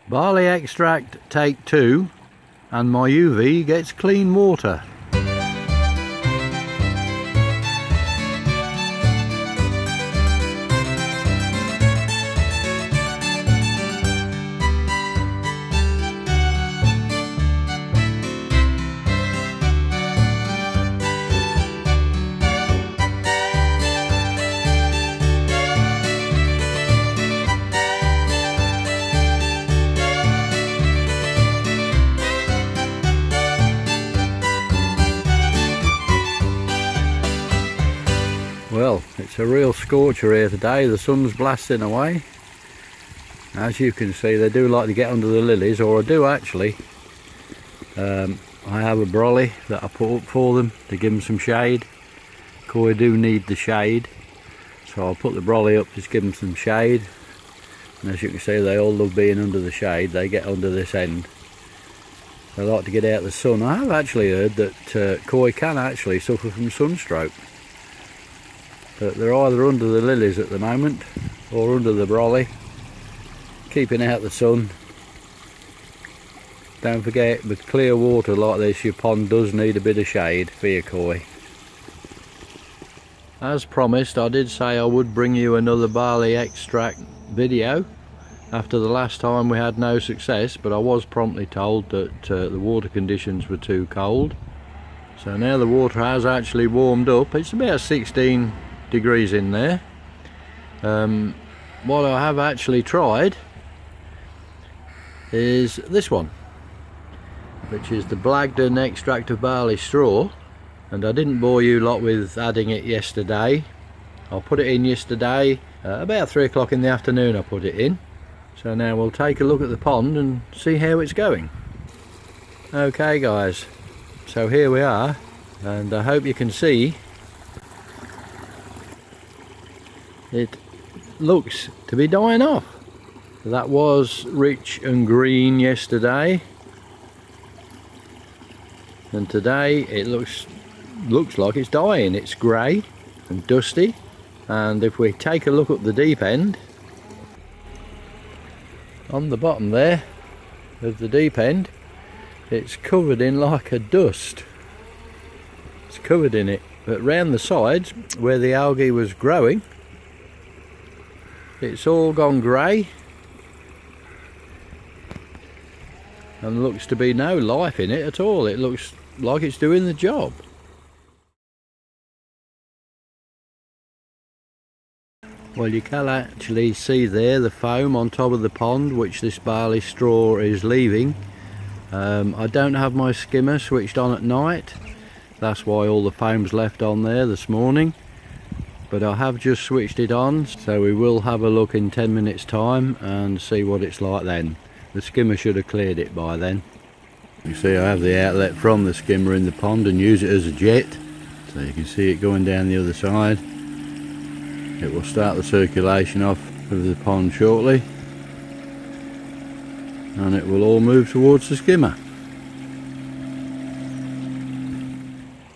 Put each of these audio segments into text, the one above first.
Barley extract take 2, and my UV gets clean water. Well, it's a real scorcher here today. The sun's blasting away. As you can see, they do like to get under the lilies, or I do actually. I have a brolly that I put up for them to give them some shade. Koi do need the shade, so I'll put the brolly up to give them some shade. And as you can see, they all love being under the shade. They get under this end. They like to get out of the sun. I have actually heard that koi can actually suffer from sunstroke. But they're either under the lilies at the moment or under the brolly, keeping out the sun. Don't forget, with clear water like this, your pond does need a bit of shade for your koi. As promised, I did say I would bring you another barley extract video. After the last time we had no success, but I was promptly told that the water conditions were too cold. So now the water has actually warmed up. It's about 16 degrees in there. What I have actually tried is this one, which is the Blagdon extract of barley straw, and I didn't bore you lot with adding it yesterday. I put it in yesterday about 3 o'clock in the afternoon. I put it in. So now we'll take a look at the pond and see how it's going. Okay guys, so here we are, and I hope you can see it looks to be dying off. That was rich and green yesterday, and today it looks like it's dying. It's grey and dusty, and if we take a look at the deep end, on the bottom there of the deep end, it's covered in like a dust. It's covered in it, but round the sides where the algae was growing, it's all gone grey and looks to be no life in it at all. It looks like it's doing the job. Well, you can actually see there the foam on top of the pond, which this barley straw is leaving. I don't have my skimmer switched on at night. That's why all the foam's left on there this morning. But I have just switched it on, so we will have a look in 10 minutes time and see what it's like then. The skimmer should have cleared it by then. You see I have the outlet from the skimmer in the pond and use it as a jet. So you can see it going down the other side. It will start the circulation off of the pond shortly, and it will all move towards the skimmer.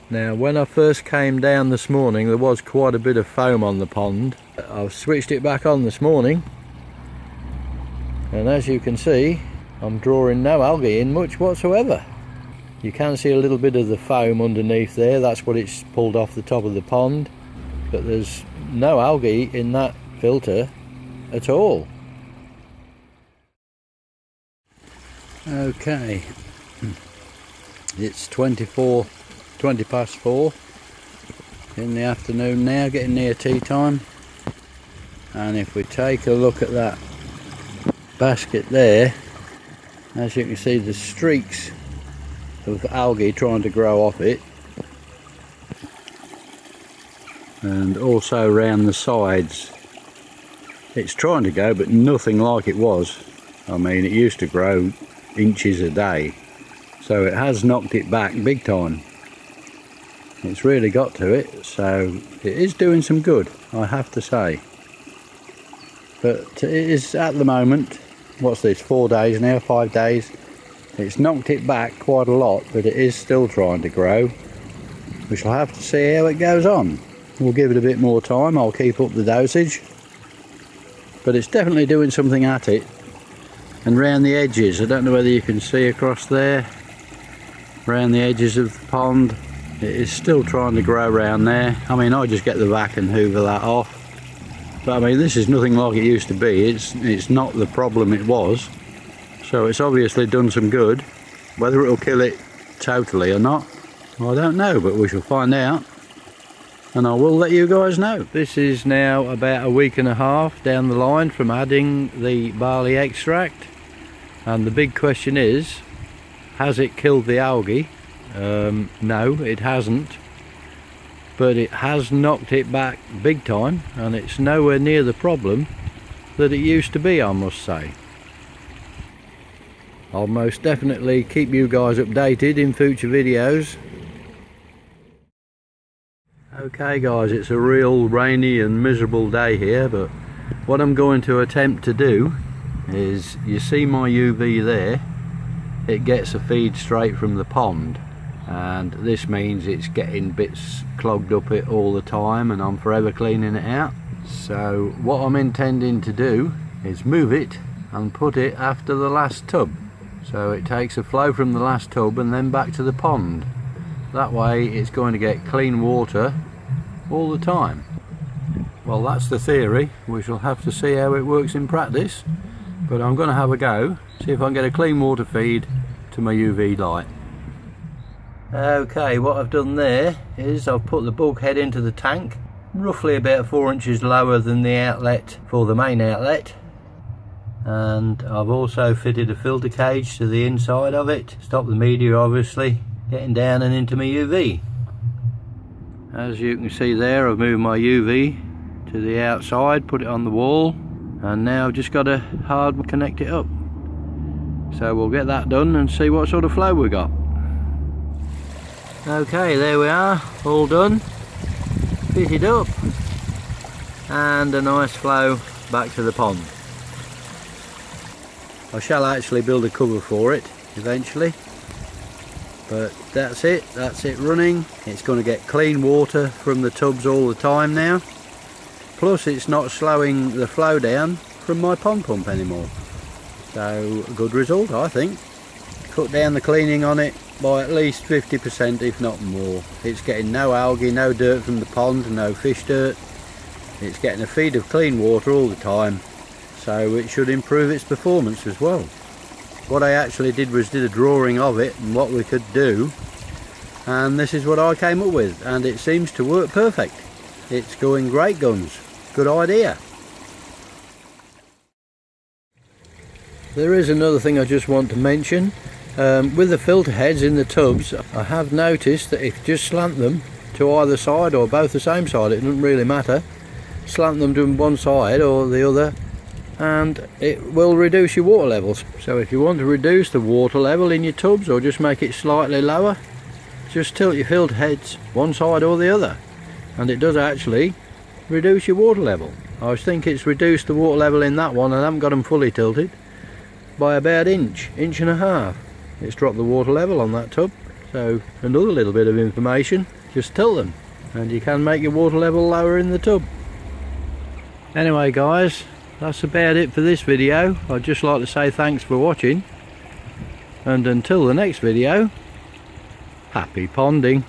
Now, when I first came down this morning, there was quite a bit of foam on the pond. I've switched it back on this morning, and as you can see, I'm drawing no algae in much whatsoever. You can see a little bit of the foam underneath there. That's what it's pulled off the top of the pond, but there's no algae in that filter at all. Okay, it's 20 past 4 in the afternoon now, getting near tea time, and if we take a look at that basket there, as you can see, the streaks of algae trying to grow off it, and also around the sides. It's trying to go, but nothing like it was. I mean, it used to grow inches a day, so it has knocked it back big time. It's really got to it, so it is doing some good, I have to say. But it is at the moment, what's this, 4 days now, 5 days, it's knocked it back quite a lot, but it is still trying to grow. We shall have to see how it goes on. We'll give it a bit more time. I'll keep up the dosage, but it's definitely doing something at it. and round the edges. I don't know whether you can see across there, around the edges of the pond. It is still trying to grow around there. I mean, I just get the vac and hoover that off. But I mean, this is nothing like it used to be. It's not the problem it was. So it's obviously done some good. Whether it'll kill it totally or not, I don't know, but we shall find out. And I will let you guys know. This is now about a week and a half down the line from adding the barley extract. And the big question is, has it killed the algae? No, it hasn't. But it has knocked it back big time, and it's nowhere near the problem that it used to be, I must say. I'll most definitely keep you guys updated in future videos. Okay guys, it's a real rainy and miserable day here, but what I'm going to attempt to do is, you see my UV there, it gets a feed straight from the pond, and this means it's getting bits clogged up it all the time, and I'm forever cleaning it out. So what I'm intending to do is move it and put it after the last tub, so it takes a flow from the last tub and then back to the pond. That way it's going to get clean water all the time. Well, that's the theory. We shall have to see how it works in practice, but I'm going to have a go, see if I can get a clean water feed to my UV light. Okay, what I've done there is I've put the bulkhead into the tank, roughly about 4 inches lower than the outlet for the main outlet, and I've also fitted a filter cage to the inside of it, stop the media obviously getting down and into my UV. As you can see there, I've moved my UV to the outside, put it on the wall, and now I've just got to hard connect it up. So we'll get that done and see what sort of flow we got. Okay, there we are, all done, fitted up, and a nice flow back to the pond. I shall actually build a cover for it eventually, but that's it running. It's going to get clean water from the tubs all the time now, plus it's not slowing the flow down from my pond pump anymore. So a good result, I think. Cut down the cleaning on it by at least 50%, if not more. It's getting no algae, no dirt from the pond, no fish dirt. It's getting a feed of clean water all the time, so it should improve its performance as well. What I actually did was did a drawing of it and what we could do, and this is what I came up with, and it seems to work perfect. It's going great guns. Good idea. There is another thing I just want to mention. With the filter heads in the tubs, I have noticed that if you just slant them to either side or both the same side, it doesn't really matter, slant them to one side or the other, and it will reduce your water levels. So if you want to reduce the water level in your tubs or just make it slightly lower, just tilt your filter heads one side or the other, and it does actually reduce your water level. I think it's reduced the water level in that one, and I haven't got them fully tilted, by about inch and a half. It's dropped the water level on that tub. So another little bit of information, just tilt them and you can make your water level lower in the tub. Anyway guys, that's about it for this video. I'd just like to say thanks for watching, and until the next video, happy ponding.